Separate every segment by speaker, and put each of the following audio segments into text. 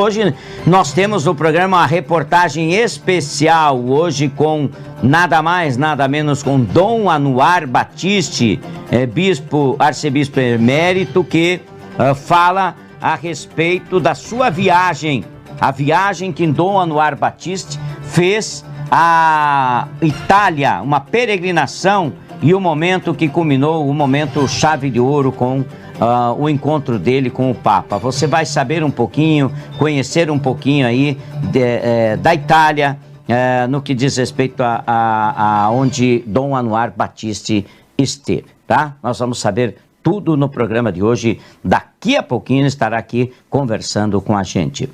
Speaker 1: Hoje nós temos no programa uma reportagem especial, hoje com nada mais, nada menos com Dom Anuar Batiste, arcebispo emérito, que fala a respeito da sua viagem, a viagem que Dom Anuar Batiste fez à Itália, uma peregrinação, e o momento que culminou, o momento chave de ouro com o encontro dele com o Papa. Você vai saber um pouquinho, conhecer um pouquinho aí da Itália, no que diz respeito a onde Dom Anuar Batiste esteve, tá? Nós vamos saber tudo no programa de hoje. Daqui a pouquinho ele estará aqui conversando com a gente.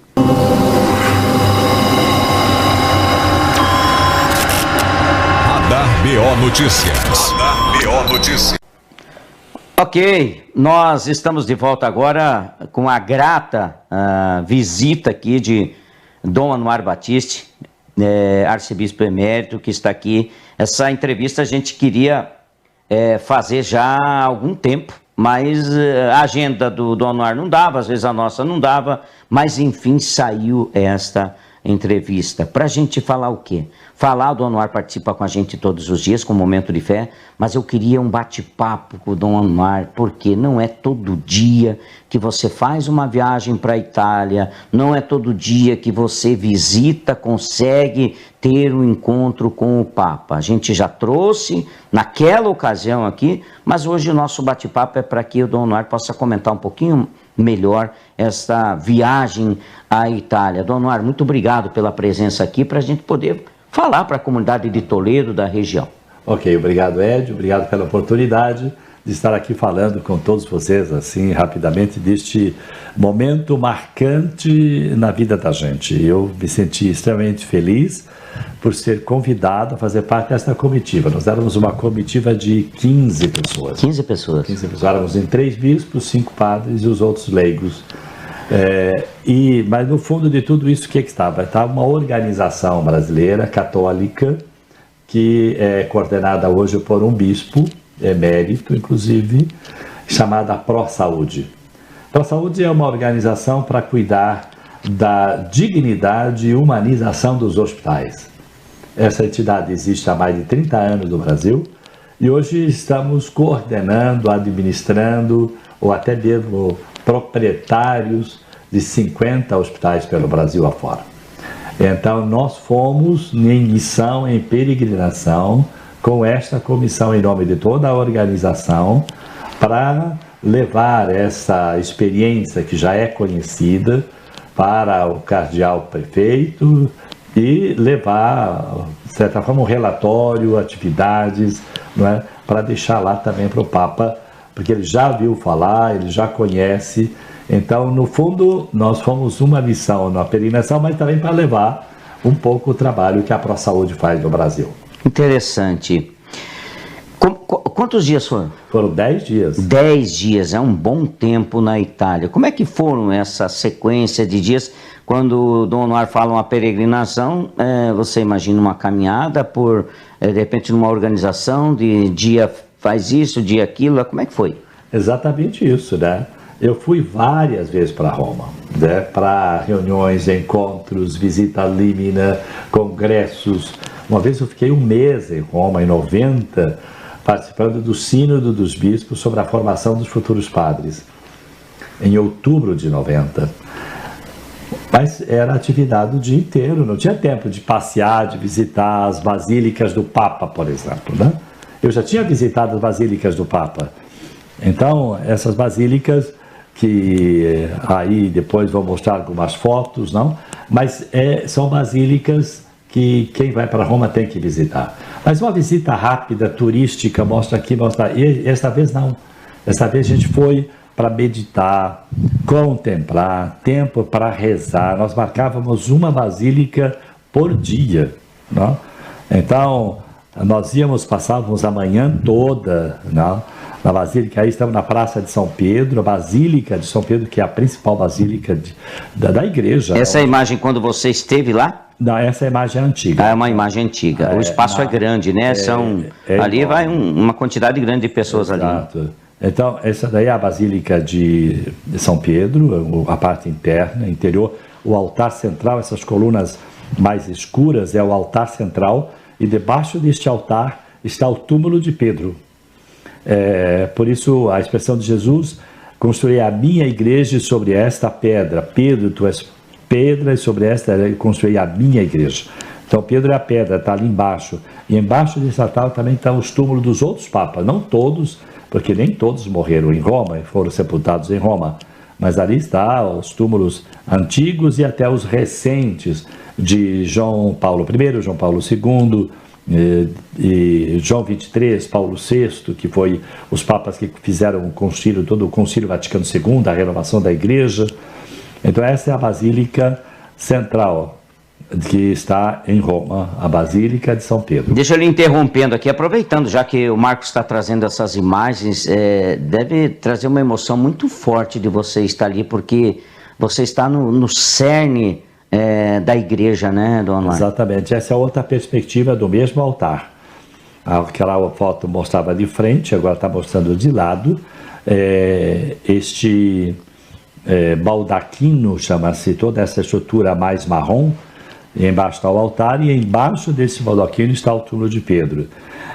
Speaker 2: Radar BO Notícias. Radar BO Notícias.
Speaker 1: Ok, nós estamos de volta agora com a grata visita aqui de Dom Anuar Batiste, arcebispo emérito, que está aqui. Essa entrevista a gente queria fazer já há algum tempo, mas a agenda do Dom Anuar não dava, às vezes a nossa não dava, mas enfim saiu esta entrevista. Para a gente falar o quê? O Dom Anuar participa com a gente todos os dias, com o Momento de Fé, mas eu queria um bate-papo com o Dom Anuar, porque não é todo dia que você faz uma viagem para a Itália, não é todo dia que você visita, consegue ter um encontro com o Papa. A gente já trouxe naquela ocasião aqui, mas hoje o nosso bate-papo é para que o Dom Anuar possa comentar um pouquinho melhor essa viagem à Itália. Dom Anuar, muito obrigado pela presença aqui, para a gente poder falar para a comunidade de Toledo, da região.
Speaker 3: Ok, obrigado, Ed, obrigado pela oportunidade de estar aqui falando com todos vocês, assim, rapidamente, deste momento marcante na vida da gente. Eu me senti extremamente feliz por ser convidado a fazer parte dessa comitiva. Nós éramos uma comitiva de 15 pessoas.
Speaker 1: 15 pessoas.
Speaker 3: 15 pessoas. Éramos em 3 bispos, 5 padres e os outros leigos. Mas no fundo de tudo isso, o que estava? Estava uma organização brasileira, católica, que é coordenada hoje por um bispo, emérito inclusive, chamada ProSaúde. ProSaúde é uma organização para cuidar da dignidade e humanização dos hospitais. Essa entidade existe há mais de 30 anos no Brasil e hoje estamos coordenando, administrando ou até mesmo proprietários de 50 hospitais pelo Brasil afora. Então nós fomos em missão, em peregrinação com esta comissão em nome de toda a organização para levar essa experiência que já é conhecida para o cardeal prefeito e levar, de certa forma, um relatório, atividades, não é? Para deixar lá também para o Papa, porque ele já viu falar, ele já conhece. Então, no fundo, nós fomos uma missão na peregrinação, mas também para levar um pouco o trabalho que a ProSaúde faz no Brasil.
Speaker 1: Interessante. Quantos dias foram?
Speaker 3: Foram 10 dias.
Speaker 1: 10 dias, é um bom tempo na Itália. Como é que foram essa sequência de dias? Quando o Dom Anuar fala uma peregrinação, você imagina uma caminhada por, de repente, numa organização de dia faz isso, dia aquilo, como é que foi?
Speaker 3: Exatamente isso, né? Eu fui várias vezes para Roma, né? Para reuniões, encontros, visita limina, congressos. Uma vez eu fiquei um mês em Roma, em 90, participando do Sínodo dos Bispos sobre a formação dos futuros padres, em outubro de 90. Mas era atividade o dia inteiro, não tinha tempo de passear, de visitar as basílicas do Papa, por exemplo, né? Eu já tinha visitado as basílicas do Papa. Então, essas basílicas, que aí depois vou mostrar algumas fotos, não? Mas são basílicas que quem vai para Roma tem que visitar. Mas uma visita rápida, turística, mostra aqui, mostra... E essa vez não. Essa vez a gente foi para meditar, contemplar, tempo para rezar. Nós marcávamos uma basílica por dia, não? Então, nós passávamos a manhã toda, não? Na Basílica, aí estamos na Praça de São Pedro, a Basílica de São Pedro, que é a principal basílica da igreja.
Speaker 1: Essa imagem quando você esteve lá?
Speaker 3: Não, essa imagem é antiga.
Speaker 1: É uma imagem antiga. O espaço é grande, né? Ali vai uma quantidade grande de pessoas.
Speaker 3: Exato.
Speaker 1: Ali.
Speaker 3: Então, essa daí é a Basílica de São Pedro, a parte interna, interior. o altar central, essas colunas mais escuras é o altar central, e debaixo deste altar está o túmulo de Pedro. Por isso a expressão de Jesus: construirei a minha igreja e sobre esta pedra, Pedro, tu és pedra, e sobre esta construirei a minha igreja. Então Pedro é a pedra, está ali embaixo, e embaixo desse altar também estão os túmulos dos outros papas, não todos, porque nem todos morreram em Roma e foram sepultados em Roma, mas ali está os túmulos antigos e até os recentes de João Paulo I, João Paulo II, e João XXIII, Paulo VI, que foi os papas que fizeram o concílio, todo o concílio Vaticano II, a renovação da igreja. Então essa é a Basílica Central, que está em Roma, a Basílica de São Pedro.
Speaker 1: Deixa eu lhe interrompendo aqui, aproveitando, já que o Marcos está trazendo essas imagens, deve trazer uma emoção muito forte de você estar ali, porque você está no cerne da igreja, né, Dom Anuário?
Speaker 3: Exatamente, essa é outra perspectiva do mesmo altar. Aquela foto mostrava de frente, agora está mostrando de lado. Este baldaquino, chama-se toda essa estrutura mais marrom, e embaixo está o altar, e embaixo desse baldaquino está o túmulo de Pedro.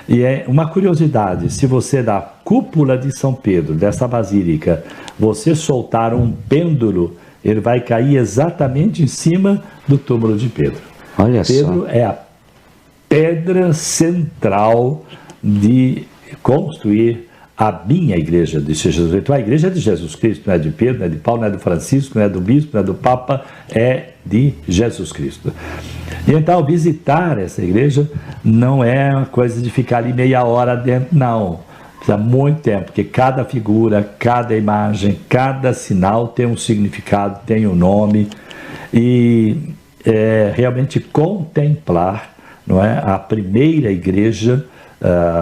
Speaker 3: E é uma curiosidade: se você da cúpula de São Pedro, dessa basílica, você soltar um pêndulo, ele vai cair exatamente em cima do túmulo de Pedro.
Speaker 1: Olha
Speaker 3: Pedro
Speaker 1: só.
Speaker 3: é a pedra central de construir a minha igreja de Jesus. Então a igreja é de Jesus Cristo, não é de Pedro, não é de Paulo, não é do Francisco, não é do bispo, não é do Papa, é de Jesus Cristo. E então visitar essa igreja não é uma coisa de ficar ali meia hora dentro, não. Precisa muito tempo, porque cada figura, cada imagem, cada sinal tem um significado, tem um nome, e realmente contemplar, não é, a primeira igreja,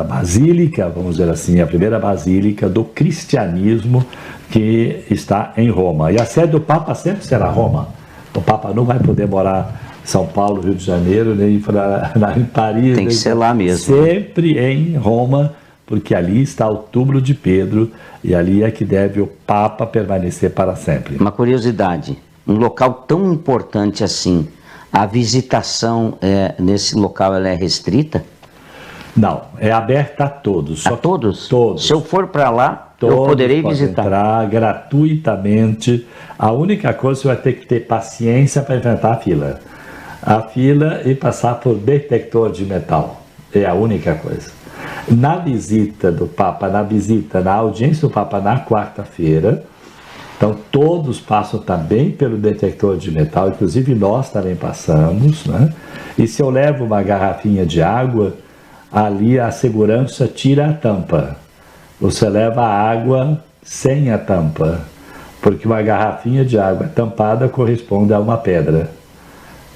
Speaker 3: basílica, vamos dizer assim, a primeira basílica do cristianismo que está em Roma. E a sede do Papa sempre será Roma. O Papa não vai poder morar em São Paulo, Rio de Janeiro, nem em Paris.
Speaker 1: Tem que ser lá mesmo.
Speaker 3: Sempre em Roma, porque ali está o túmulo de Pedro, e ali é que deve o Papa permanecer para sempre.
Speaker 1: Uma curiosidade: um local tão importante assim, a visitação nesse local ela é restrita?
Speaker 3: Não, é aberta a todos.
Speaker 1: A todos?
Speaker 3: Todos.
Speaker 1: Se eu for para lá,
Speaker 3: Todos
Speaker 1: eu poderei
Speaker 3: podem
Speaker 1: visitar.
Speaker 3: Entrar gratuitamente. A única coisa, você vai ter que ter paciência para enfrentar a fila. A fila e passar por detector de metal. É a única coisa. Na visita do Papa, na audiência do Papa na quarta-feira, então todos passam também pelo detector de metal, inclusive nós também passamos, né? E se eu levo uma garrafinha de água, ali a segurança tira a tampa. Você leva a água sem a tampa, porque uma garrafinha de água tampada corresponde a uma pedra,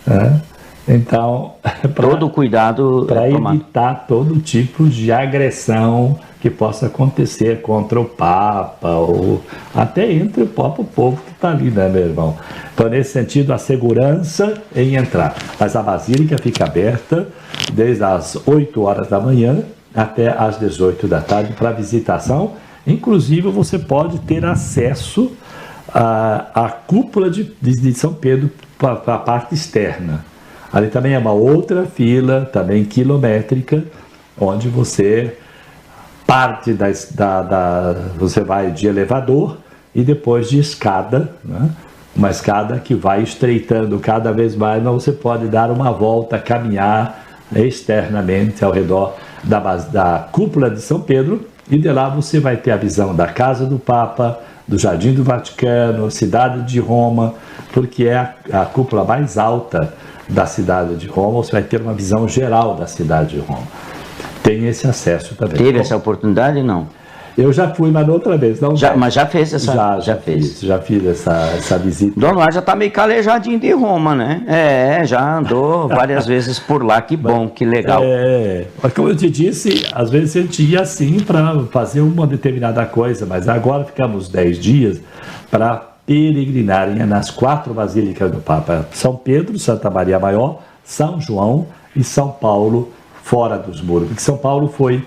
Speaker 3: né? Então,
Speaker 1: Todo cuidado
Speaker 3: para
Speaker 1: tomado.
Speaker 3: evitar todo tipo de agressão que possa acontecer contra o Papa, ou até entre o próprio povo que está ali, né, meu irmão? Então, nesse sentido, a segurança em entrar. Mas a Basílica fica aberta desde as 8 horas da manhã até as 18 da tarde para visitação. Inclusive, você pode ter acesso à cúpula de São Pedro para a parte externa. Ali também é uma outra fila, também quilométrica, onde você parte você vai de elevador e depois de escada, né? Uma escada que vai estreitando cada vez mais, mas você pode dar uma volta, caminhar externamente ao redor da cúpula de São Pedro, e de lá você vai ter a visão da Casa do Papa, do Jardim do Vaticano, cidade de Roma, porque é a cúpula mais alta da cidade de Roma. Você vai ter uma visão geral da cidade de Roma. Tem esse acesso também.
Speaker 1: Teve essa oportunidade, não?
Speaker 3: Eu já fui, mas outra vez. Não
Speaker 1: Mas já fez essa?
Speaker 3: Já fiz essa visita.
Speaker 1: Dom Anuário já está meio calejadinho de Roma, né? Já andou várias vezes por lá. Que bom, que legal.
Speaker 3: Mas como eu te disse, às vezes a gente ia assim para fazer uma determinada coisa, mas agora ficamos 10 dias para peregrinarem nas 4 basílicas do Papa: São Pedro, Santa Maria Maior, São João e São Paulo fora dos muros. Porque São Paulo foi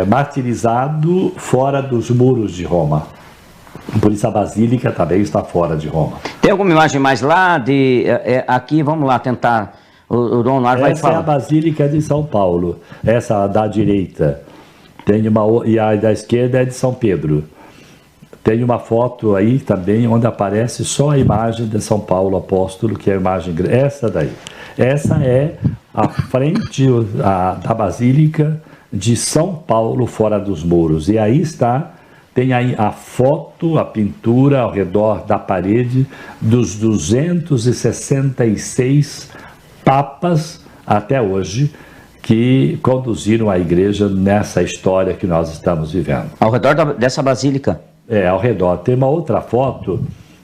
Speaker 3: martirizado fora dos muros de Roma. Por isso a Basílica também está fora de Roma.
Speaker 1: Tem alguma imagem mais lá de... aqui, vamos lá tentar... O Dom Anuário vai falar.
Speaker 3: Essa é a Basílica de São Paulo. Essa da direita. E a da esquerda é de São Pedro. Tem uma foto aí também onde aparece só a imagem de São Paulo Apóstolo, que é a imagem... Essa daí. Essa é a frente da Basílica de São Paulo fora dos muros. E aí tem aí a foto, a pintura ao redor da parede dos 266 papas até hoje que conduziram a igreja nessa história que nós estamos vivendo.
Speaker 1: Ao redor dessa basílica?
Speaker 3: Ao redor. Tem uma outra foto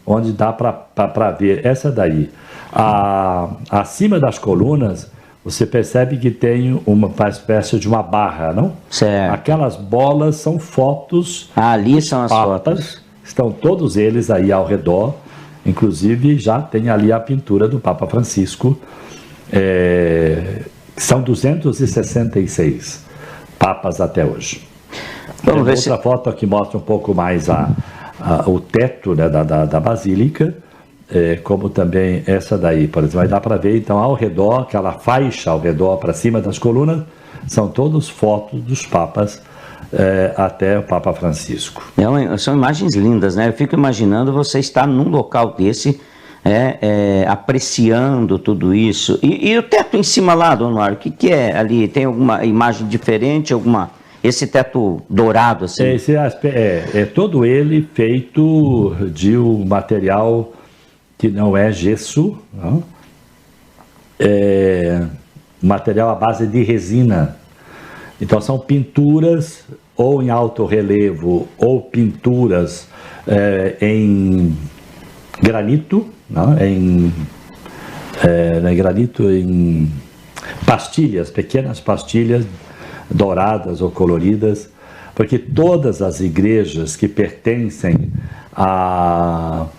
Speaker 3: onde dá para ver essa daí. Acima das colunas, você percebe que tem uma espécie de uma barra, não?
Speaker 1: Certo.
Speaker 3: Aquelas bolas são fotos.
Speaker 1: Ali são as
Speaker 3: papas,
Speaker 1: fotos.
Speaker 3: Estão todos eles aí ao redor. Inclusive já tem ali a pintura do Papa Francisco. São 266 papas até hoje.
Speaker 1: Vamos ver
Speaker 3: outra foto que mostra um pouco mais o teto, né, da Basílica, como também essa daí, por exemplo. Vai dar para ver, então, ao redor, aquela faixa ao redor, para cima das colunas, são todas fotos dos papas até o Papa Francisco.
Speaker 1: São imagens lindas, né? Eu fico imaginando você estar num local desse, apreciando tudo isso. E o teto em cima lá, Dom Anuário, o que é ali? Tem alguma imagem diferente, esse teto dourado assim?
Speaker 3: Todo ele feito de um material que não é gesso, não? Material à base de resina. Então são pinturas ou em alto relevo ou pinturas em granito, não? Em granito, em pastilhas, pequenas pastilhas douradas ou coloridas, porque todas as igrejas que pertencem ao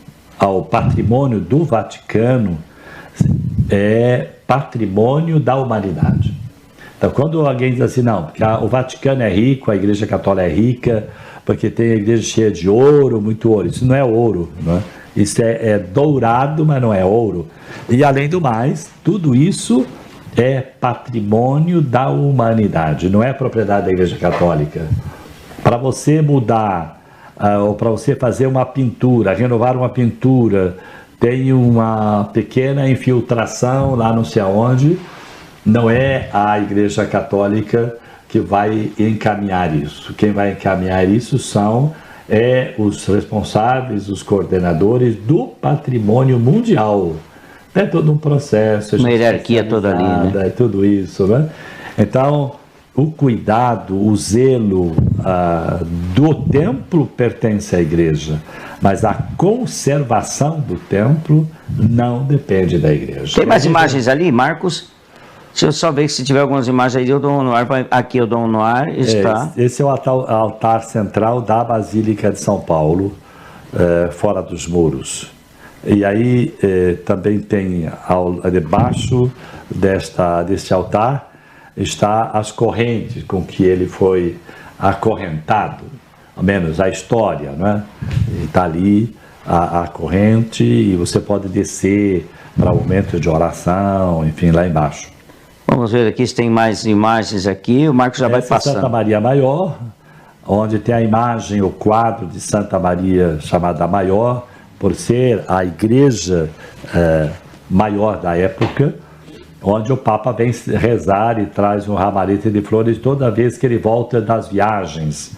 Speaker 3: patrimônio do Vaticano é patrimônio da humanidade. Então, quando alguém diz assim, não, porque o Vaticano é rico, a Igreja Católica é rica, porque tem a igreja cheia de ouro, muito ouro, isso não é ouro, não é? Isso é dourado, mas não é ouro. E além do mais, tudo isso é patrimônio da humanidade, não é propriedade da Igreja Católica. Para você mudar, ou para você fazer uma pintura, renovar uma pintura, tem uma pequena infiltração lá não sei aonde, não é a Igreja Católica que vai encaminhar isso. Quem vai encaminhar isso são os responsáveis, os coordenadores do patrimônio mundial. É todo um processo.
Speaker 1: Uma hierarquia toda ali, né?
Speaker 3: Tudo isso, né? Então, o cuidado, o zelo do templo pertence à igreja, mas a conservação do templo não depende da igreja.
Speaker 1: Tem mais imagens ali, Marcos? Deixa eu só ver se tiver algumas imagens aí. O Dom Anuário, aqui o Dom Anuário está.
Speaker 3: Esse é o altar central da Basílica de São Paulo, fora dos muros. E aí também tem debaixo deste altar está as correntes com que ele foi acorrentado, ao menos a história, né? Está ali a corrente e você pode descer para o momento de oração, enfim, lá embaixo.
Speaker 1: Vamos ver aqui se tem mais imagens aqui, o Marcos já vai passando.
Speaker 3: Santa Maria Maior, onde tem a imagem, o quadro de Santa Maria chamada Maior, por ser a igreja maior da época, onde o Papa vem rezar e traz um ramalhete de flores toda vez que ele volta das viagens,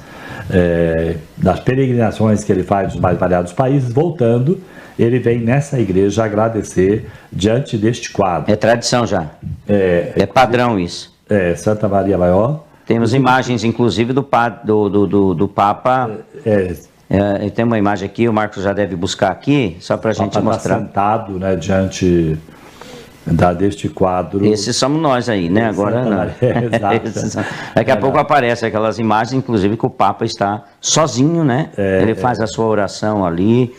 Speaker 3: das peregrinações que ele faz dos mais variados países, voltando, ele vem nessa igreja agradecer diante deste quadro.
Speaker 1: É tradição já, é padrão isso.
Speaker 3: Santa Maria Maior.
Speaker 1: Temos imagens, inclusive, do Papa. Tem uma imagem aqui, o Marcos já deve buscar aqui, só para a gente mostrar.
Speaker 3: Sentado, né, diante deste quadro.
Speaker 1: Esses somos nós aí, né? Agora não.
Speaker 3: Exato.
Speaker 1: Daqui a pouco aparece aquelas imagens, inclusive, que o Papa está sozinho, né? Ele faz a sua oração ali,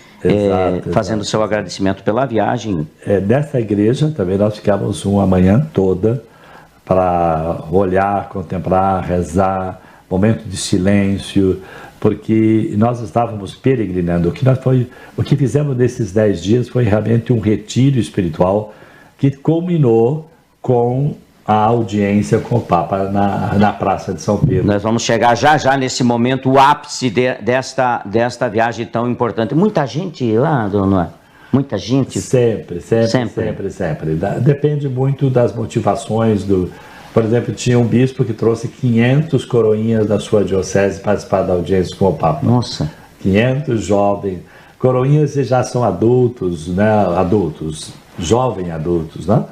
Speaker 1: fazendo o seu agradecimento pela viagem.
Speaker 3: Nessa igreja também nós ficamos uma manhã toda para olhar, contemplar, rezar, momento de silêncio, porque nós estávamos peregrinando. O que fizemos nesses 10 dias foi realmente um retiro espiritual que culminou com a audiência com o Papa na Praça de São Pedro.
Speaker 1: Nós vamos chegar já nesse momento, o ápice desta viagem tão importante. Muita gente lá, dona? Muita gente?
Speaker 3: Sempre. Depende muito das motivações Por exemplo, tinha um bispo que trouxe 500 coroinhas da sua diocese para participar da audiência com o Papa.
Speaker 1: Nossa!
Speaker 3: 500 jovens. Coroinhas já são adultos, né? Jovens adultos, né?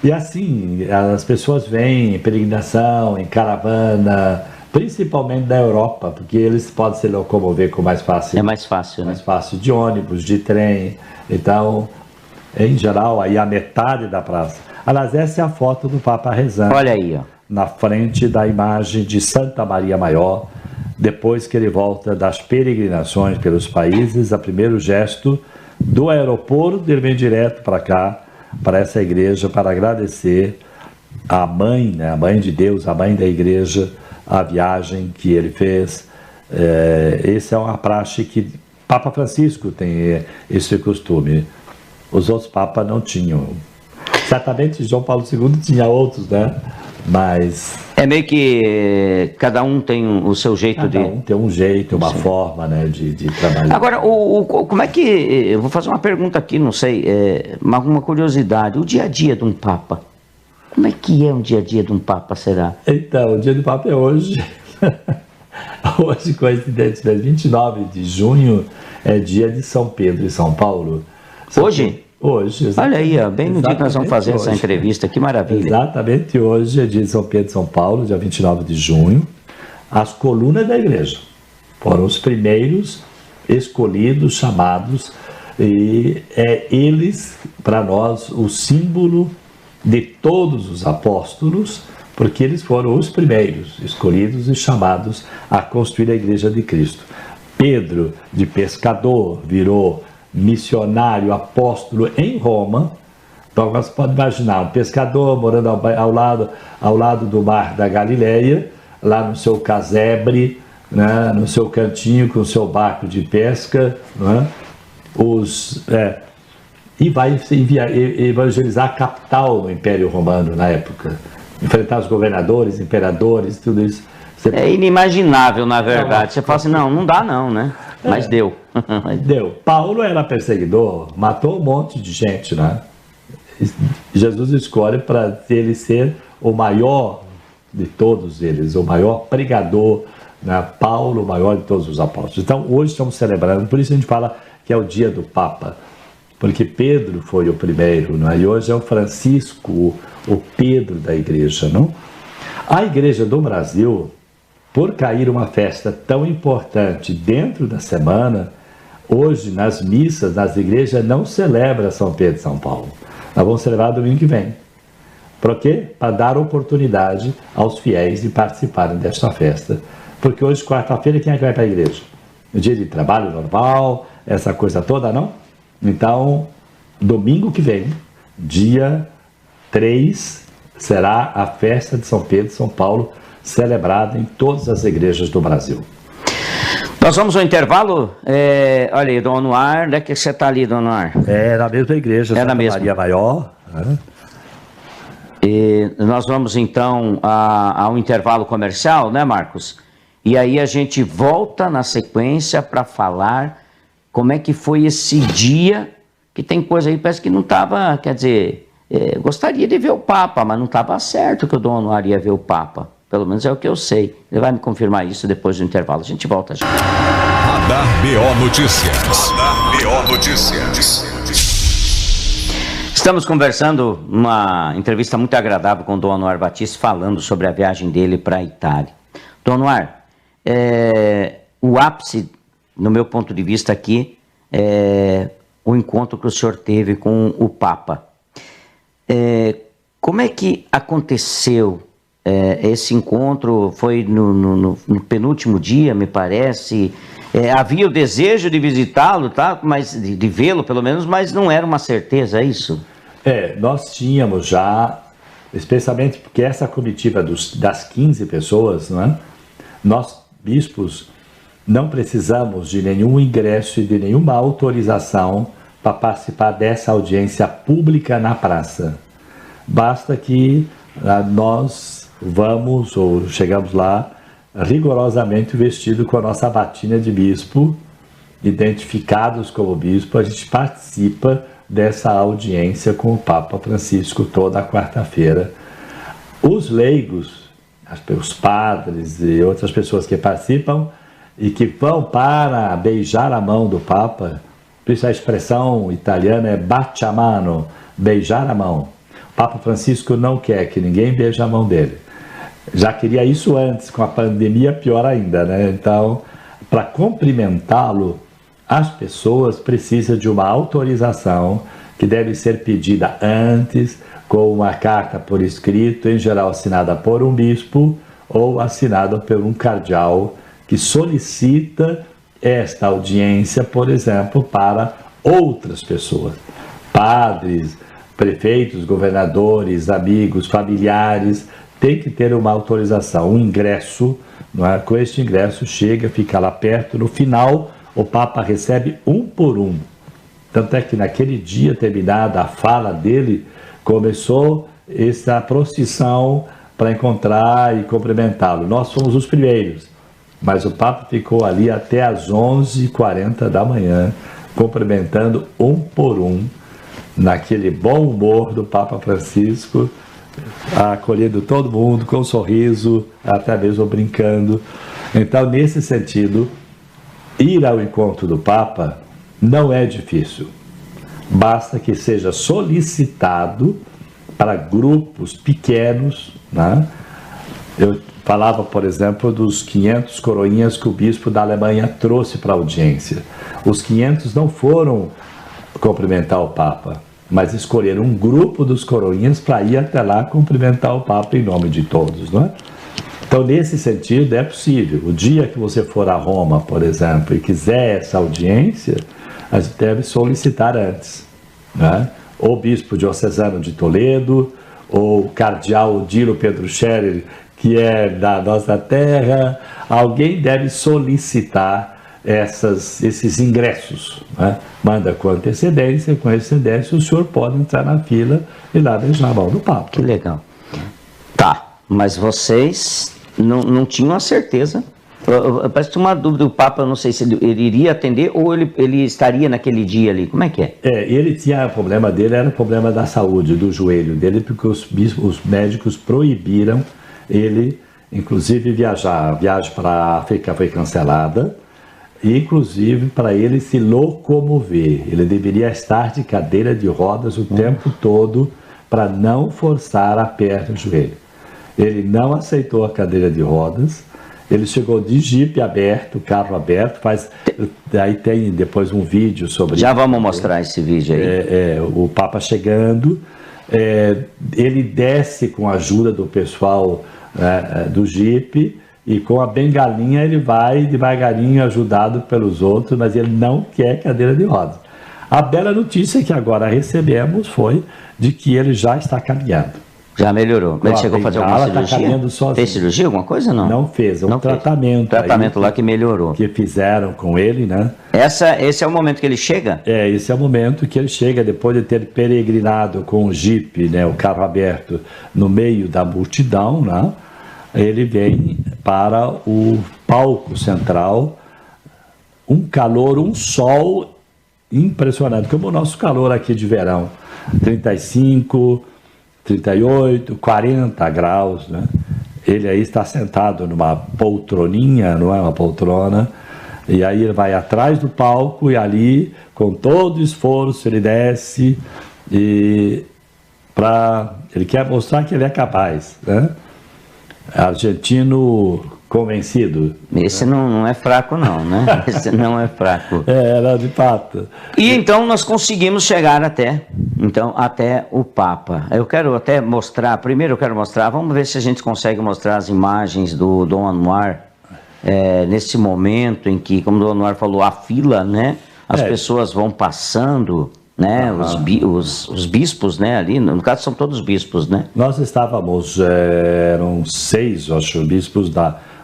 Speaker 3: E assim, as pessoas vêm em peregrinação, em caravana, principalmente da Europa, porque eles podem se locomover com mais fácil.
Speaker 1: É mais fácil, né?
Speaker 3: Mais fácil de ônibus, de trem. Então, em geral, aí a metade da praça. Aliás, essa é a foto do Papa rezando.
Speaker 1: Olha aí, ó.
Speaker 3: Na frente da imagem de Santa Maria Maior, depois que ele volta das peregrinações pelos países, o primeiro gesto do aeroporto, ele vem direto para cá, para essa igreja, para agradecer a mãe, né, a mãe de Deus, a mãe da igreja, a viagem que ele fez. Essa é uma praxe que Papa Francisco tem esse costume. Os outros papas não tinham. Certamente João Paulo II tinha outros, né? Mas...
Speaker 1: É meio que cada um tem o seu jeito
Speaker 3: cada um tem um jeito, uma forma, né, de trabalhar.
Speaker 1: Agora, como é que... Eu vou fazer uma pergunta aqui, não sei, uma curiosidade. O dia a dia de um Papa, como é que é um dia a dia de um Papa, será?
Speaker 3: Então, o dia do Papa é hoje. Hoje, coincidentemente, 29 de junho, é dia de São Pedro e São Paulo.
Speaker 1: Hoje?
Speaker 3: Hoje,
Speaker 1: olha aí, ó, bem no dia que nós vamos fazer essa entrevista, que maravilha.
Speaker 3: Exatamente hoje é dia de São Pedro e São Paulo, dia 29 de junho. As colunas da igreja foram os primeiros escolhidos, chamados, e eles, para nós, o símbolo de todos os apóstolos, porque eles foram os primeiros escolhidos e chamados a construir a igreja de Cristo. Pedro, de pescador, virou missionário, apóstolo em Roma. Então você pode imaginar um pescador morando ao lado do mar da Galileia, lá no seu casebre, né, no seu cantinho com o seu barco de pesca, né, e vai evangelizar a capital do Império Romano na época, enfrentar os governadores, imperadores, tudo isso.
Speaker 1: É inimaginável, na verdade. Você fala assim, não dá não, né? Mas deu.
Speaker 3: Deu. Paulo era perseguidor, matou um monte de gente, né? Jesus escolhe para ele ser o maior de todos eles, o maior pregador, né? Paulo, o maior de todos os apóstolos. Então, hoje estamos celebrando, por isso a gente fala que é o dia do Papa, porque Pedro foi o primeiro, né? E hoje é o Francisco, o Pedro da igreja, não? A igreja do Brasil, por cair uma festa tão importante dentro da semana, hoje nas missas, nas igrejas, não celebra São Pedro e São Paulo. Nós vamos celebrar domingo que vem. Por quê? Para dar oportunidade aos fiéis de participarem desta festa. Porque hoje, quarta-feira, quem é que vai para a igreja? No dia de trabalho normal, essa coisa toda, não? Então, domingo que vem, dia 3, será a festa de São Pedro e São Paulo, celebrada em todas as igrejas do Brasil.
Speaker 1: Nós vamos ao intervalo. Olha aí, Dom Anuar, onde é que você está ali, Dom Anuar?
Speaker 3: É na mesma igreja,
Speaker 1: Santa
Speaker 3: Maria Maior.
Speaker 1: E nós vamos então ao intervalo comercial, né, Marcos? E aí a gente volta na sequência para falar como é que foi esse dia, que tem coisa aí, parece que não estava, quer dizer, gostaria de ver o Papa, mas não estava certo que o Dom Anuar ia ver o Papa. Pelo menos é o que eu sei. Ele vai me confirmar isso depois do intervalo. A gente volta já.
Speaker 2: Radar BO Notícias. Radar BO Notícias.
Speaker 1: Estamos conversando, uma entrevista muito agradável com o Dom Anuar Batista, falando sobre a viagem dele para a Itália. Dom Anuar, o ápice, no meu ponto de vista aqui, é o encontro que o senhor teve com o Papa. Como é que aconteceu esse encontro? Foi no penúltimo dia, me parece. Havia o desejo de visitá-lo, tá? Mas de vê-lo pelo menos, mas não era uma certeza, é isso?
Speaker 3: Nós tínhamos já, especialmente porque essa comitiva das 15 pessoas, não é? Nós, bispos, não precisamos de nenhum ingresso e de nenhuma autorização para participar dessa audiência pública na praça. Basta que nós vamos ou chegamos lá rigorosamente vestido com a nossa batina de bispo, identificados como bispo, a gente participa dessa audiência com o Papa Francisco toda quarta-feira. Os leigos, os padres e outras pessoas que participam e que vão para beijar a mão do Papa, por isso a expressão italiana é bacia mano, beijar a mão. O Papa Francisco não quer que ninguém beije a mão dele. Já queria isso antes, com a pandemia pior ainda, né? Então, para cumprimentá-lo, as pessoas precisam de uma autorização que deve ser pedida antes, com uma carta por escrito, em geral assinada por um bispo ou assinada por um cardeal que solicita esta audiência, por exemplo, para outras pessoas, padres, prefeitos, governadores, amigos, familiares, tem que ter uma autorização, um ingresso, não é? Com este ingresso chega, fica lá perto, no final o Papa recebe um por um. Tanto é que naquele dia, terminada a fala dele, começou essa procissão para encontrar e cumprimentá-lo. Nós fomos os primeiros, mas o Papa ficou ali até às 11h40 da manhã, cumprimentando um por um, naquele bom humor do Papa Francisco, acolhendo todo mundo com um sorriso, até mesmo brincando. Então, nesse sentido, ir ao encontro do Papa não é difícil. Basta que seja solicitado para grupos pequenos, né? Eu falava, por exemplo, dos 500 coroinhas que o bispo da Alemanha trouxe para a audiência. Os 500 não foram cumprimentar o Papa, mas escolheram um grupo dos coroinhas para ir até lá cumprimentar o Papa em nome de todos, não é? Então, nesse sentido, é possível. O dia que você for a Roma, por exemplo, e quiser essa audiência, a gente deve solicitar antes, né? Ou o bispo diocesano de Toledo, ou o cardeal Odilo Pedro Scherer, que é da nossa terra, alguém deve solicitar esses ingressos, né? Manda com antecedência, o senhor pode entrar na fila e lá beijar a mão do Papa.
Speaker 1: Que legal. Tá, mas vocês não tinham a certeza. Parece que uma dúvida, o Papa, eu não sei se ele iria atender ou ele estaria naquele dia ali, como é que é?
Speaker 3: Ele tinha, o problema dele era o problema da saúde, do joelho dele, porque os médicos proibiram ele, inclusive, viajar. A viagem para a África foi cancelada, e inclusive para ele se locomover. Ele deveria estar de cadeira de rodas o tempo todo para não forçar a perna e o joelho. Ele não aceitou a cadeira de rodas, ele chegou de jipe aberto, carro aberto, aí tem depois um vídeo sobre...
Speaker 1: Já vamos mostrar esse vídeo aí.
Speaker 3: O Papa chegando, ele desce com a ajuda do pessoal do jipe, e com a bengalinha ele vai devagarinho, ajudado pelos outros, mas ele não quer cadeira de rodas. A bela notícia que agora recebemos foi de que ele já está caminhando.
Speaker 1: Já melhorou. Ele chegou a fazer alguma cirurgia? Fez cirurgia, alguma coisa ou não?
Speaker 3: Não fez,
Speaker 1: não
Speaker 3: tratamento.
Speaker 1: Tratamento lá que melhorou.
Speaker 3: Que fizeram com ele, né?
Speaker 1: Esse é o momento que ele chega?
Speaker 3: Esse é o momento que ele chega, depois de ter peregrinado com o jipe, né, o carro aberto, no meio da multidão, né? Ele vem para o palco central, um calor, um sol impressionante, como o nosso calor aqui de verão, 35, 38, 40 graus, né? Ele aí está sentado numa poltroninha, não é uma poltrona, e aí ele vai atrás do palco e ali, com todo esforço, ele desce e ele quer mostrar que ele é capaz, né? Argentino convencido.
Speaker 1: Esse não é fraco não, né? Esse não é fraco.
Speaker 3: Era de fato.
Speaker 1: E então nós conseguimos chegar até o Papa. Eu quero até mostrar, primeiro eu quero mostrar, vamos ver se a gente consegue mostrar as imagens do Dom Anuar, nesse momento em que, como o Dom Anuar falou, a fila, né? As pessoas vão passando, né? Os bispos, né? Ali, no caso são todos bispos, né?
Speaker 3: Nós estávamos, eram 6, acho, bispos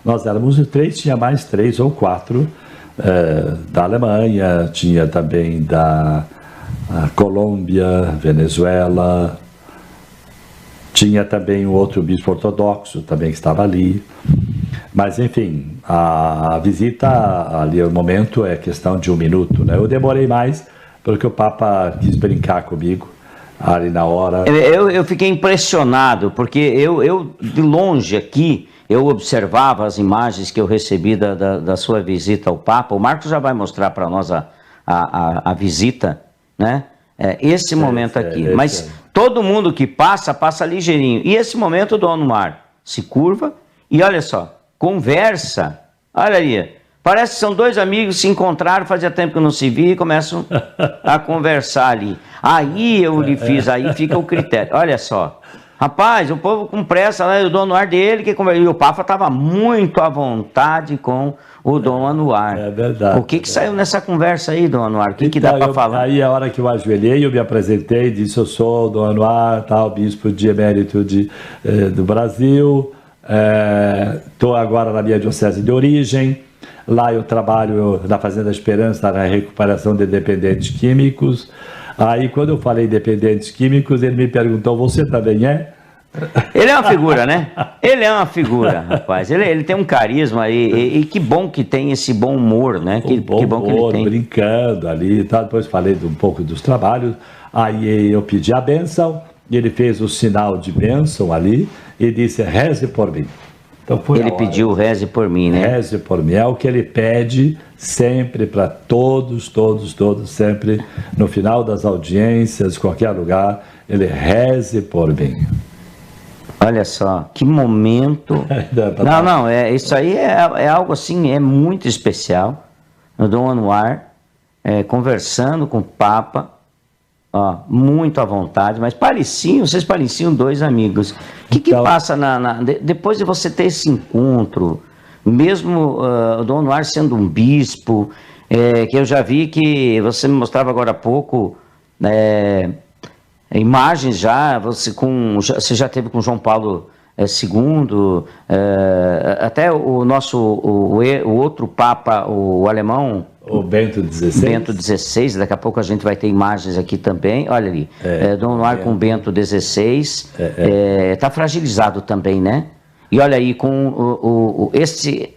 Speaker 3: Nós éramos os 3, tinha mais 3 ou 4 da Alemanha, tinha também da Colômbia, Venezuela, tinha também um outro bispo ortodoxo também que estava ali. Mas, enfim, a visita ali, o momento é questão de 1 minuto, né? Eu demorei mais porque o Papa quis brincar comigo ali na hora.
Speaker 1: Eu fiquei impressionado, porque eu de longe aqui, eu observava as imagens que eu recebi da sua visita ao Papa. O Marcos já vai mostrar para nós a visita, né? Esse momento aqui. Mas todo mundo que passa ligeirinho. E esse momento o Dom Anuar se curva e olha só, conversa. Olha aí, parece que são 2 amigos que se encontraram, fazia tempo que não se via e começam a conversar ali. Aí eu lhe fiz, aí fica o critério. Olha só, rapaz, o povo com pressa, né, o Dom Anuar dele, e o Papa estava muito à vontade com o Dom Anuar.
Speaker 3: É verdade.
Speaker 1: O que saiu nessa conversa aí, Dom Anuar? O que dá para falar?
Speaker 3: Aí a hora que eu ajoelhei, eu me apresentei, disse: eu sou o Dom Anuar, tal, bispo de emérito do Brasil, estou agora na minha diocese de origem, lá eu trabalho na Fazenda Esperança, na recuperação de dependentes químicos. Aí quando eu falei dependentes químicos, ele me perguntou: você também é?
Speaker 1: Ele é uma figura, né? Ele é uma figura, rapaz. Ele tem um carisma e que bom que tem esse bom humor, né? Que bom que ele tem.
Speaker 3: Brincando ali e tal. Depois falei um pouco dos trabalhos. Aí eu pedi a bênção, ele fez o sinal de bênção ali e disse: reze por mim. Então
Speaker 1: ele pediu reze por mim, né?
Speaker 3: Reze por mim. É o que ele pede sempre para todos, sempre no final das audiências, qualquer lugar, ele reze por mim.
Speaker 1: Olha só, que momento. Não, isso aí é algo assim, é muito especial. O Dom Anuar conversando com o Papa, ó, muito à vontade, mas vocês pareciam 2 amigos. O que passa depois de você ter esse encontro, mesmo o Dom Anuar sendo um bispo, que eu já vi que você me mostrava agora há pouco, imagens já, você já teve com João Paulo II, até o outro Papa, o alemão,
Speaker 3: o Bento XVI.
Speaker 1: Bento XVI, daqui a pouco a gente vai ter imagens aqui também, olha ali, Dom Anuar com Bento XVI, está fragilizado também, né? E olha aí, com esse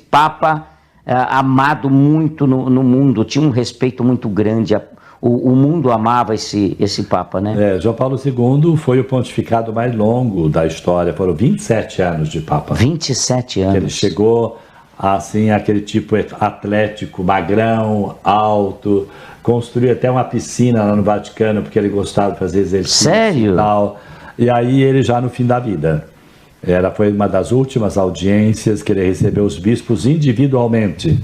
Speaker 1: Papa amado muito no mundo, tinha um respeito muito grande, o mundo amava esse Papa, né?
Speaker 3: João Paulo II foi o pontificado mais longo da história, foram 27 anos de Papa.
Speaker 1: 27 anos.
Speaker 3: Ele chegou, assim, aquele tipo atlético, magrão, alto, construiu até uma piscina lá no Vaticano, porque ele gostava de fazer exercício.
Speaker 1: Sério?
Speaker 3: E tal. E aí ele já no fim da vida. Foi uma das últimas audiências que ele recebeu os bispos individualmente.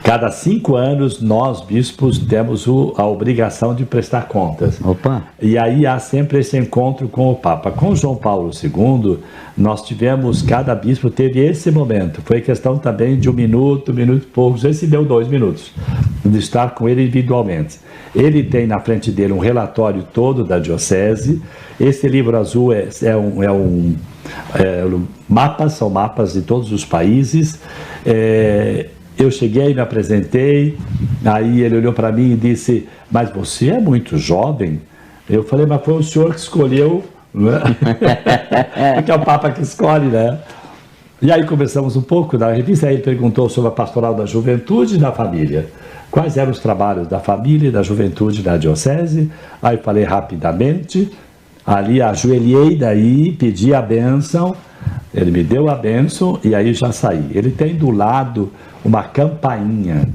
Speaker 3: Cada 5 anos, nós, bispos, temos a obrigação de prestar contas.
Speaker 1: Opa.
Speaker 3: E aí há sempre esse encontro com o Papa. Com João Paulo II, nós tivemos, cada bispo teve esse momento. Foi questão também de 1 minuto e poucos. Esse deu 2 minutos, de estar com ele individualmente. Ele tem na frente dele um relatório todo da diocese. Esse livro azul são mapas de todos os países. Eu cheguei, me apresentei, aí ele olhou para mim e disse: mas você é muito jovem? Eu falei: mas foi o senhor que escolheu, né? Porque é o Papa que escolhe, né? E aí conversamos um pouco da revista, aí ele perguntou sobre a pastoral da juventude e da família. Quais eram os trabalhos da família e da juventude na diocese? Aí eu falei rapidamente, ali ajoelhei daí, pedi a bênção, ele me deu a bênção e aí já saí. Ele tem do lado uma campainha.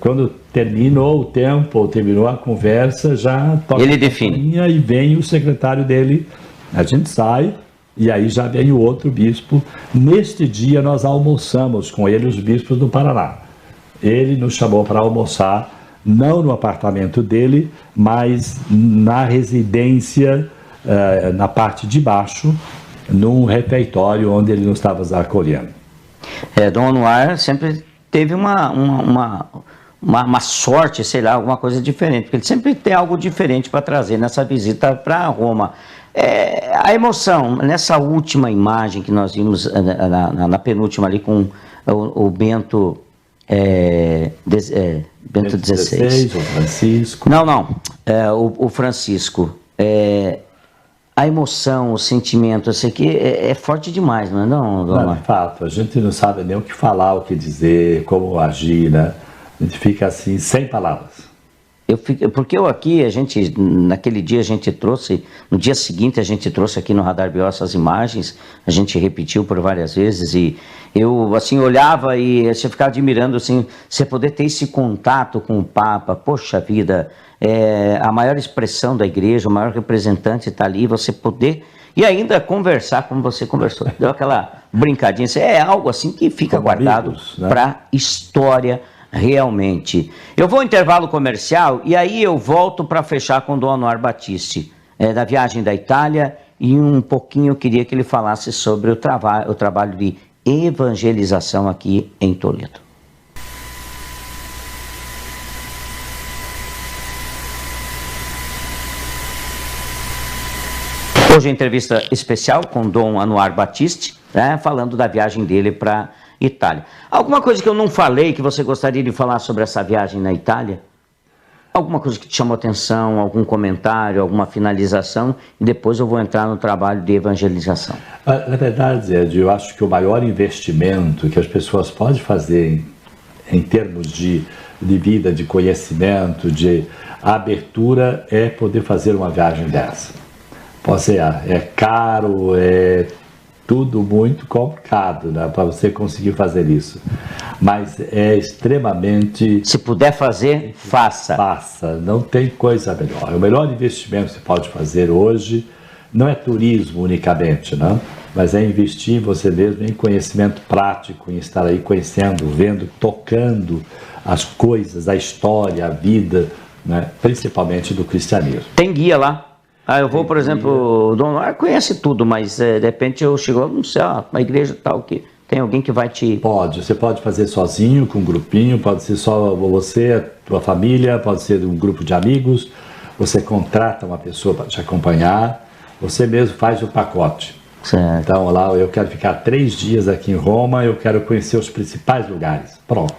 Speaker 3: Quando terminou o tempo, terminou a conversa, já toca
Speaker 1: ele
Speaker 3: a
Speaker 1: define.
Speaker 3: Campainha e vem o secretário dele. A gente sai e aí já vem o outro bispo. Neste dia nós almoçamos com ele, os bispos do Paraná. Ele nos chamou para almoçar, não no apartamento dele, mas na residência, na parte de baixo, num refeitório onde ele nos estava acolhendo.
Speaker 1: Dom Anuar sempre teve uma sorte, sei lá, alguma coisa diferente, porque ele sempre tem algo diferente para trazer nessa visita para Roma. A emoção, nessa última imagem que nós vimos, na penúltima ali com o Bento, Bento XVI,
Speaker 3: o Francisco.
Speaker 1: Não, o Francisco. A emoção, o sentimento, isso aqui é forte demais, não é não, Dom?
Speaker 3: Não, de fato, a gente não sabe nem o que falar, o que dizer, como agir, né? A gente fica assim, sem palavras.
Speaker 1: Porque naquele dia a gente trouxe, no dia seguinte a gente trouxe aqui no Radar BO essas imagens, a gente repetiu por várias vezes e eu assim olhava e você ficava admirando assim, você poder ter esse contato com o Papa, poxa vida, a maior expressão da igreja, o maior representante está ali, você poder e ainda conversar como você conversou, deu aquela brincadinha, é algo assim que fica como guardado, né? Para a história. Realmente. Eu vou ao intervalo comercial e aí eu volto para fechar com o Dom Anuar Battisti, da viagem da Itália, e um pouquinho eu queria que ele falasse sobre o trabalho de evangelização aqui em Toledo. Hoje a entrevista especial com o Dom Anuar Battisti, né, falando da viagem dele para Itália. Alguma coisa que eu não falei que você gostaria de falar sobre essa viagem na Itália? Alguma coisa que te chamou atenção, algum comentário, alguma finalização? E depois eu vou entrar no trabalho de evangelização.
Speaker 3: Na verdade, Zé, eu acho que o maior investimento que as pessoas podem fazer em termos de vida, de conhecimento, de abertura, é poder fazer uma viagem dessa. Pode ser, é caro, tudo muito complicado, né, para você conseguir fazer isso, mas é extremamente...
Speaker 1: Se puder fazer, faça.
Speaker 3: Faça, não tem coisa melhor. O melhor investimento que você pode fazer hoje não é turismo unicamente, né, mas é investir em você mesmo, em conhecimento prático, em estar aí conhecendo, vendo, tocando as coisas, a história, a vida, né, principalmente do cristianismo.
Speaker 1: Tem guia lá? Eu vou, por exemplo, o Dom Anuar conhece tudo, mas de repente eu chego, não sei, uma igreja tal, que tem alguém que vai te...
Speaker 3: Você pode fazer sozinho, com um grupinho, pode ser só você, a tua família, pode ser um grupo de amigos, você contrata uma pessoa para te acompanhar, você mesmo faz o pacote.
Speaker 1: Certo.
Speaker 3: Então, lá, eu quero ficar 3 dias aqui em Roma, eu quero conhecer os principais lugares. Pronto.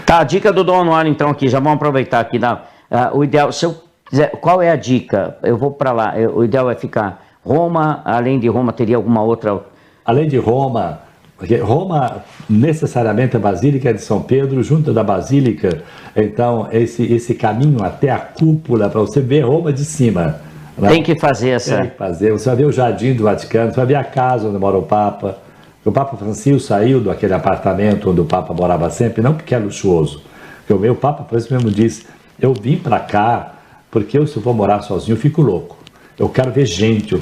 Speaker 1: Tá, a dica do Dom Anuar, então, aqui, já vamos aproveitar aqui, o ideal, qual é a dica? Eu vou para lá, o ideal é ficar Roma, além de Roma teria alguma outra...
Speaker 3: Além de Roma, porque Roma necessariamente a Basílica de São Pedro, junto da Basílica, então esse caminho até a cúpula, para você ver Roma de cima. Né?
Speaker 1: Tem que fazer essa...
Speaker 3: Tem que fazer, você vai ver o Jardim do Vaticano, você vai ver a casa onde mora o Papa. O Papa Francisco saiu daquele apartamento onde o Papa morava sempre, não porque é luxuoso, porque o meu Papa, por isso mesmo, disse, eu vim para cá porque se eu vou morar sozinho, eu fico louco. Eu quero ver gente,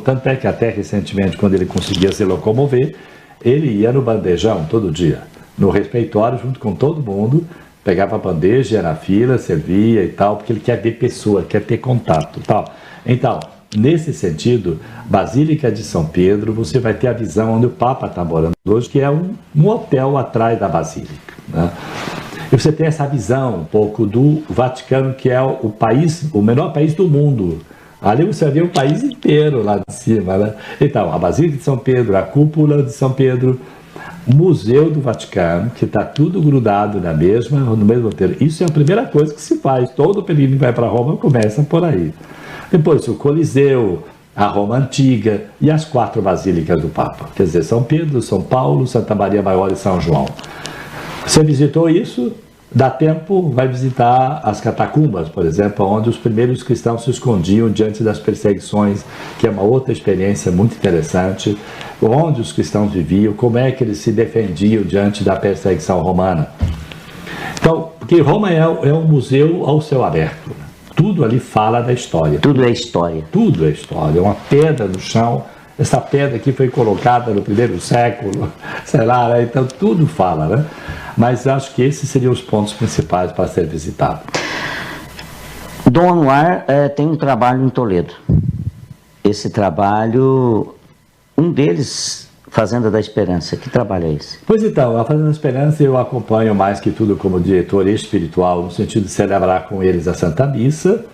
Speaker 3: tanto é que até recentemente, quando ele conseguia se locomover, ele ia no bandejão todo dia, no refeitório, junto com todo mundo, pegava a bandeja, ia na fila, servia e tal, porque ele quer ver pessoa, quer ter contato, tal. Então, nesse sentido, Basílica de São Pedro, você vai ter a visão onde o Papa está morando hoje, que é um hotel atrás da Basílica, né? E você tem essa visão um pouco do Vaticano, que é o menor país do mundo. Ali você vê o país inteiro lá de cima, né? Então, a Basílica de São Pedro, a Cúpula de São Pedro, o Museu do Vaticano, que está tudo grudado no mesmo roteiro. Isso é a primeira coisa que se faz. Todo peregrino que vai para Roma começa por aí. Depois o Coliseu, a Roma Antiga e as 4 basílicas do Papa. Quer dizer, São Pedro, São Paulo, Santa Maria Maior e São João. Você visitou isso? Dá tempo, vai visitar as catacumbas, por exemplo, onde os primeiros cristãos se escondiam diante das perseguições, que é uma outra experiência muito interessante, onde os cristãos viviam, como é que eles se defendiam diante da perseguição romana. Então, porque Roma é um museu ao céu aberto, tudo ali fala da história.
Speaker 1: Tudo é história.
Speaker 3: Tudo é história, é uma pedra no chão. Essa pedra aqui foi colocada no 1º século, sei lá, né? Então tudo fala, né? Mas acho que esses seriam os pontos principais para ser visitado.
Speaker 1: Dom Anuar tem um trabalho em Toledo. Esse trabalho, um deles, Fazenda da Esperança. Que trabalho é esse?
Speaker 3: Pois então, a Fazenda da Esperança eu acompanho mais que tudo como diretor espiritual, no sentido de celebrar com eles a Santa Missa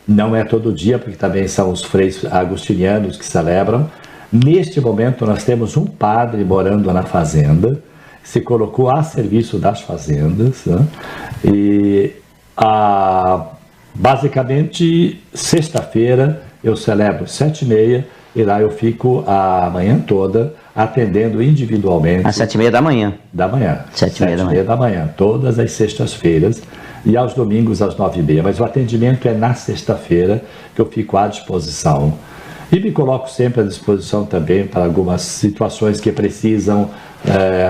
Speaker 3: Não é todo dia, porque também são os freis agostinianos que celebram. Neste momento nós temos um padre morando na fazenda, se colocou a serviço das fazendas, né? E basicamente sexta-feira eu celebro 7h30 e lá eu fico a manhã toda atendendo individualmente.
Speaker 1: Às 7h30 da manhã.
Speaker 3: Da manhã.
Speaker 1: 7h30
Speaker 3: da manhã, todas as sextas-feiras e aos domingos às 9h30. Mas o atendimento é na sexta-feira que eu fico à disposição. E me coloco sempre à disposição também para algumas situações que precisam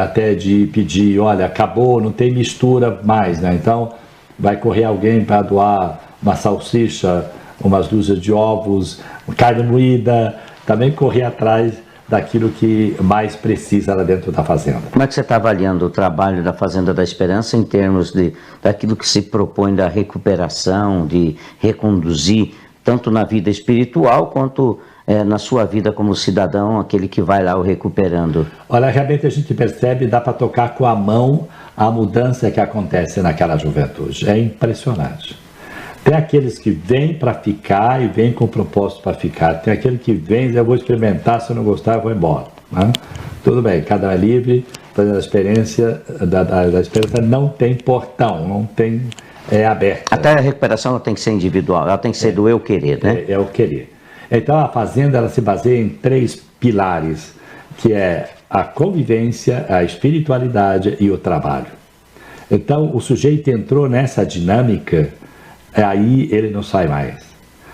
Speaker 3: até de pedir, olha, acabou, não tem mistura mais, né? Então vai correr alguém para doar uma salsicha, umas dúzias de ovos, carne moída, também correr atrás daquilo que mais precisa lá dentro da fazenda.
Speaker 1: Como é que você está avaliando o trabalho da Fazenda da Esperança em termos daquilo que se propõe da recuperação, de reconduzir, tanto na vida espiritual quanto na sua vida como cidadão, aquele que vai lá o recuperando?
Speaker 3: Olha, realmente a gente percebe, dá para tocar com a mão a mudança que acontece naquela juventude. É impressionante. Tem aqueles que vêm para ficar e vêm com propósito para ficar. Tem aquele que vem e eu vou experimentar, se eu não gostar eu vou embora, né? Tudo bem, cada um é livre, fazendo a experiência, da experiência não tem portão, não tem, é aberta.
Speaker 1: Até a recuperação ela tem que ser individual, ela tem que ser do eu querer, né?
Speaker 3: É o querer. Então a fazenda ela se baseia em 3 pilares, que é a convivência, a espiritualidade e o trabalho. Então o sujeito entrou nessa dinâmica, aí ele não sai mais.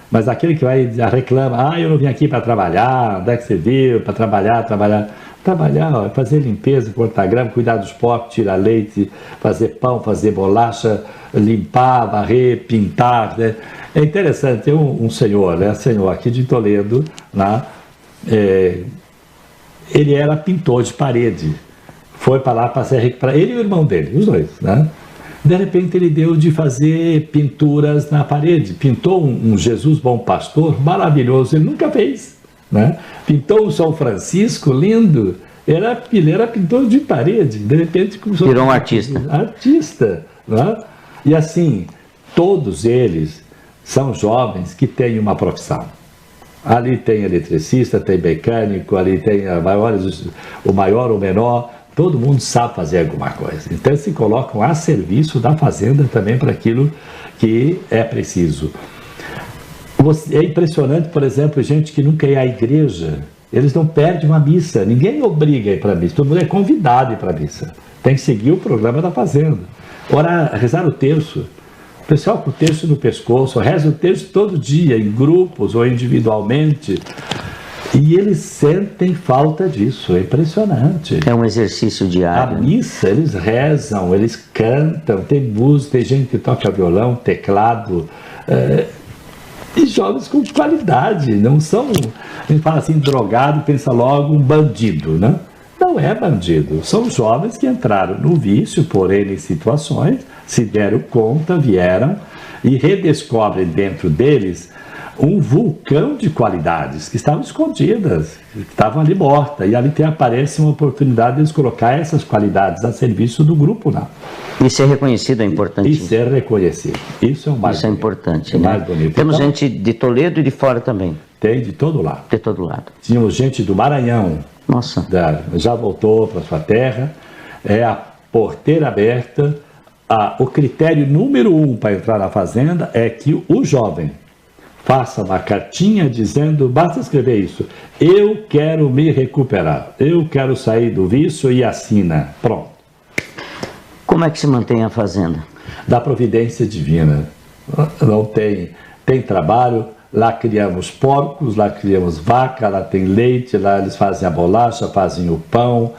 Speaker 3: Mas aquele que vai reclama, eu não vim aqui para trabalhar, onde é que você veio para trabalhar, ó, fazer limpeza, cortar grama, cuidar dos porcos, tirar leite, fazer pão, fazer bolacha, limpar, varrer, pintar, né? É interessante, tem um senhor, né, senhor aqui de Toledo, né, ele era pintor de parede, foi para lá para ser recuperado, ele e o irmão dele, os dois, né? De repente ele deu de fazer pinturas na parede, pintou um Jesus Bom Pastor maravilhoso, ele nunca fez, né? Pintou um São Francisco lindo, ele era pintor de parede, de repente começou
Speaker 1: virou um artista.
Speaker 3: Artista, né? E assim, todos eles são jovens que têm uma profissão. Ali tem eletricista, tem mecânico, ali tem o maior ou menor, todo mundo sabe fazer alguma coisa. Então se colocam a serviço da fazenda também para aquilo que é preciso. É impressionante, por exemplo, gente que nunca ia à igreja, eles não perdem uma missa, ninguém obriga a ir para a missa, todo mundo é convidado a ir para a missa. Tem que seguir o programa da fazenda. Orar, rezar o terço. O pessoal com o terço no pescoço, reza o terço todo dia, em grupos ou individualmente. E eles sentem falta disso, é impressionante.
Speaker 1: É um exercício diário.
Speaker 3: A missa, eles rezam, eles cantam, tem música, tem gente que toca violão, teclado, e jovens com qualidade, não são, a gente fala assim, drogado, pensa logo um bandido, né? Não é bandido, são jovens que entraram no vício por N situações, se deram conta, vieram e redescobrem dentro deles um vulcão de qualidades que estavam escondidas, que estavam ali mortas, e ali aparece uma oportunidade de eles colocar essas qualidades a serviço do grupo, não.
Speaker 1: E ser reconhecido é importante.
Speaker 3: E ser reconhecido, isso é o mais bonito.
Speaker 1: Isso é importante,
Speaker 3: é
Speaker 1: né?
Speaker 3: mais bonito.
Speaker 1: Temos
Speaker 3: então,
Speaker 1: gente de Toledo e de fora também.
Speaker 3: Tem de todo lado.
Speaker 1: De todo lado.
Speaker 3: Tínhamos gente do Maranhão.
Speaker 1: Nossa.
Speaker 3: Já voltou para sua terra, é a porteira aberta. O critério número 1 para entrar na fazenda é que o jovem faça uma cartinha dizendo, basta escrever isso, eu quero me recuperar, eu quero sair do vício e assina, pronto.
Speaker 1: Como é que se mantém a fazenda?
Speaker 3: Da providência divina, não tem trabalho, lá criamos porcos, lá criamos vaca, lá tem leite, lá eles fazem a bolacha, fazem o pão,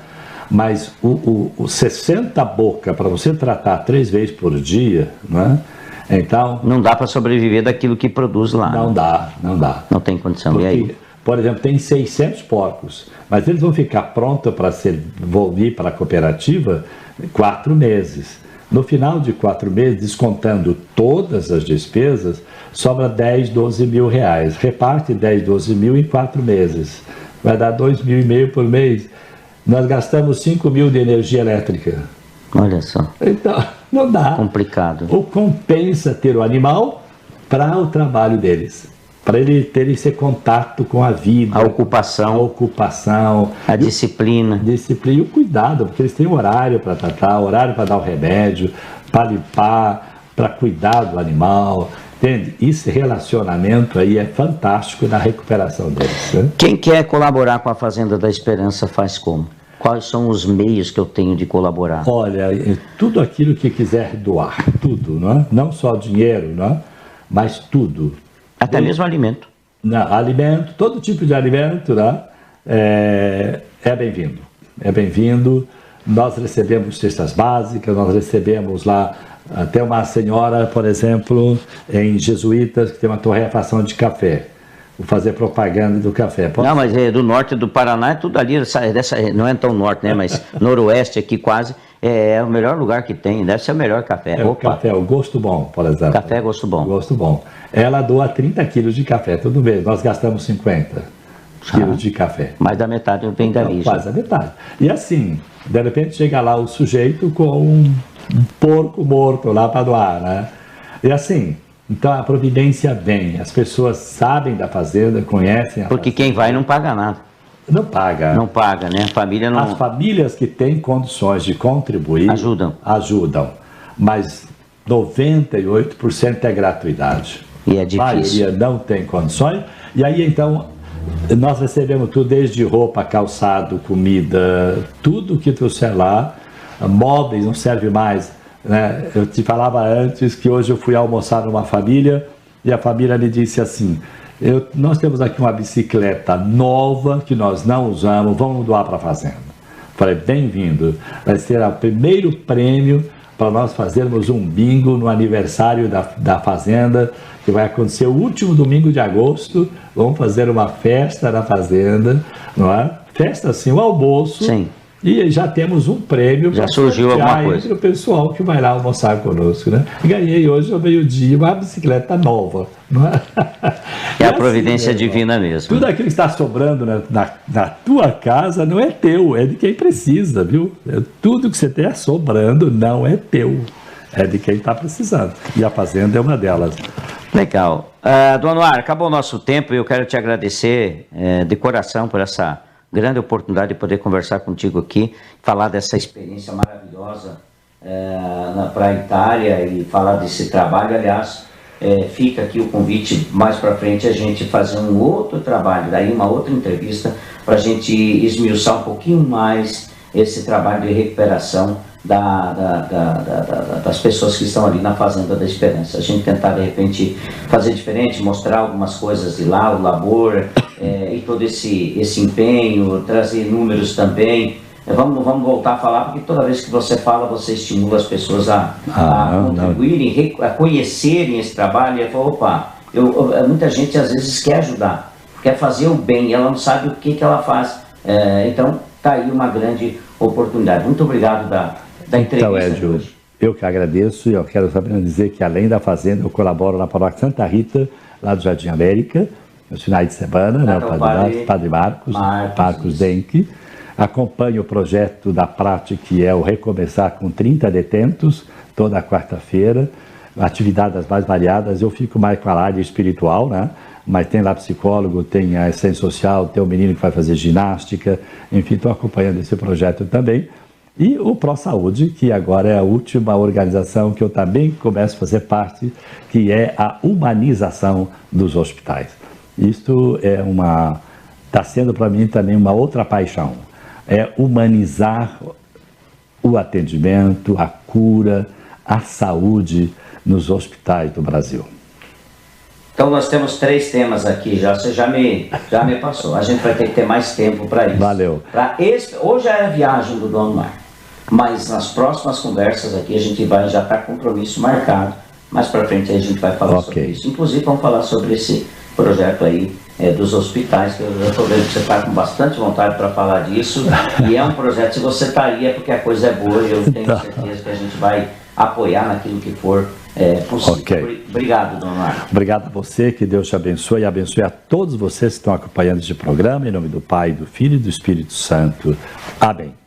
Speaker 3: mas o 60 boca para você tratar 3 vezes por dia, né? Então,
Speaker 1: não dá para sobreviver daquilo que produz lá.
Speaker 3: Não dá.
Speaker 1: Não tem condição.
Speaker 3: Porque,
Speaker 1: e aí?
Speaker 3: Por exemplo, tem 600 porcos, mas eles vão ficar prontos para vir para a cooperativa 4 meses. No final de 4 meses, descontando todas as despesas, sobra 10, 12 mil reais. Reparte 10, 12 mil em 4 meses. Vai dar 2,5 mil por mês. Nós gastamos 5 mil de energia elétrica.
Speaker 1: Olha só.
Speaker 3: Então, não dá.
Speaker 1: Complicado.
Speaker 3: Ou compensa ter o animal, para o trabalho deles, para ele ter esse contato com a vida,
Speaker 1: A ocupação, a disciplina.
Speaker 3: E o cuidado, porque eles têm horário para tratar, horário para dar o remédio, para limpar, para cuidar do animal, entende? Esse relacionamento aí é fantástico na recuperação deles, né?
Speaker 1: Quem quer colaborar com a Fazenda da Esperança faz como? Quais são os meios que eu tenho de colaborar?
Speaker 3: Olha, tudo aquilo que quiser doar, tudo, não só dinheiro, mas tudo.
Speaker 1: Até mesmo alimento.
Speaker 3: Alimento, todo tipo de alimento, é bem-vindo. É bem-vindo. Nós recebemos cestas básicas, nós recebemos lá até uma senhora, por exemplo, em Jesuítas, que tem uma torrefação de café. Vou fazer propaganda do café.
Speaker 1: Não, mas é do norte do Paraná, é tudo ali, não é tão norte, né? Mas noroeste aqui quase, é o melhor lugar que tem, deve ser o melhor café.
Speaker 3: O café, o Gosto Bom, por exemplo.
Speaker 1: Café Gosto Bom.
Speaker 3: Gosto Bom. Ela doa 30 quilos de café, tudo bem, nós gastamos 50 quilos de café.
Speaker 1: Mais da metade vem da Lígia.
Speaker 3: Quase a metade. E assim, de repente chega lá o sujeito com um porco morto lá para doar, né? E assim, então a providência vem, as pessoas sabem da fazenda, conhecem a
Speaker 1: Porque
Speaker 3: fazenda.
Speaker 1: quem vai não paga nada.
Speaker 3: Não paga.
Speaker 1: Não paga, né? A família não...
Speaker 3: As famílias que têm condições de contribuir... Ajudam. Mas 98% é gratuidade.
Speaker 1: E é difícil.
Speaker 3: A maioria não tem condições. E aí, então, nós recebemos tudo, desde roupa, calçado, comida, tudo que trouxer lá. Móveis não serve mais, né? Eu te falava antes que hoje eu fui almoçar numa família e a família me disse assim: nós temos aqui uma bicicleta nova que nós não usamos, vamos doar para a fazenda. Falei, bem-vindo, vai ser o primeiro prêmio para nós fazermos um bingo no aniversário da fazenda, que vai acontecer o último domingo de agosto. Vamos fazer uma festa na fazenda, não é? Festa assim, um almoço.
Speaker 1: Sim.
Speaker 3: E já temos um prêmio
Speaker 1: já surgiu alguma coisa
Speaker 3: entre o pessoal que vai lá almoçar conosco, né? Ganhei hoje ao meio-dia uma bicicleta nova, não é?
Speaker 1: É a providência divina mesmo.
Speaker 3: Tudo aquilo que está sobrando na tua casa não é teu, é de quem precisa, viu? Tudo que você tem sobrando não é teu, é de quem está precisando. E a fazenda é uma delas.
Speaker 1: Legal. Dona Noara, acabou o nosso tempo e eu quero te agradecer de coração por essa grande oportunidade de poder conversar contigo aqui, falar dessa experiência maravilhosa para a Itália e falar desse trabalho. Aliás, fica aqui o convite mais para frente a gente fazer um outro trabalho, daí uma outra entrevista para a gente esmiuçar um pouquinho mais esse trabalho de recuperação das pessoas que estão ali na Fazenda da Esperança. A gente tentar de repente fazer diferente, mostrar algumas coisas de lá, o labor e todo esse empenho, trazer números também. Vamos voltar a falar, porque toda vez que você fala, você estimula as pessoas a contribuírem, a conhecerem esse trabalho e a falar, opa, muita gente às vezes quer ajudar, quer fazer o bem, ela não sabe o que ela faz. Então, está aí uma grande oportunidade. Muito obrigado da entrevista.
Speaker 3: Então, Edio, eu que agradeço e eu quero também dizer que, além da Fazenda, eu colaboro na Paróquia Santa Rita, lá do Jardim América, nos finais de semana, né, o Padre Marcos Denck. Acompanho o projeto da Prate, que é o Recomeçar com 30 detentos, toda quarta-feira, atividades mais variadas. Eu fico mais com a área espiritual, né? Mas tem lá psicólogo, tem a assistente social, tem o menino que vai fazer ginástica, enfim, estou acompanhando esse projeto também. E o ProSaúde, que agora é a última organização que eu também começo a fazer parte, que é a humanização dos hospitais. Isto está sendo para mim também uma outra paixão, é humanizar o atendimento, a cura, a saúde nos hospitais do Brasil.
Speaker 1: Então nós temos 3 temas aqui, você já me passou. A gente vai ter que ter mais tempo para isso.
Speaker 3: Valeu.
Speaker 1: Hoje é a viagem do Dono Mar, mas nas próximas conversas aqui a gente já está com compromisso marcado. Mais para frente a gente vai falar sobre isso. Inclusive vamos falar sobre esse projeto aí dos hospitais, que eu já estou vendo que você está com bastante vontade para falar disso. E é um projeto, se você está aí é porque a coisa é boa e eu tenho certeza que a gente vai apoiar naquilo que for possível. Obrigado, Dona Noara.
Speaker 3: Obrigado a você, que Deus te abençoe e abençoe a todos vocês que estão acompanhando este programa, em nome do Pai, do Filho e do Espírito Santo. Amém.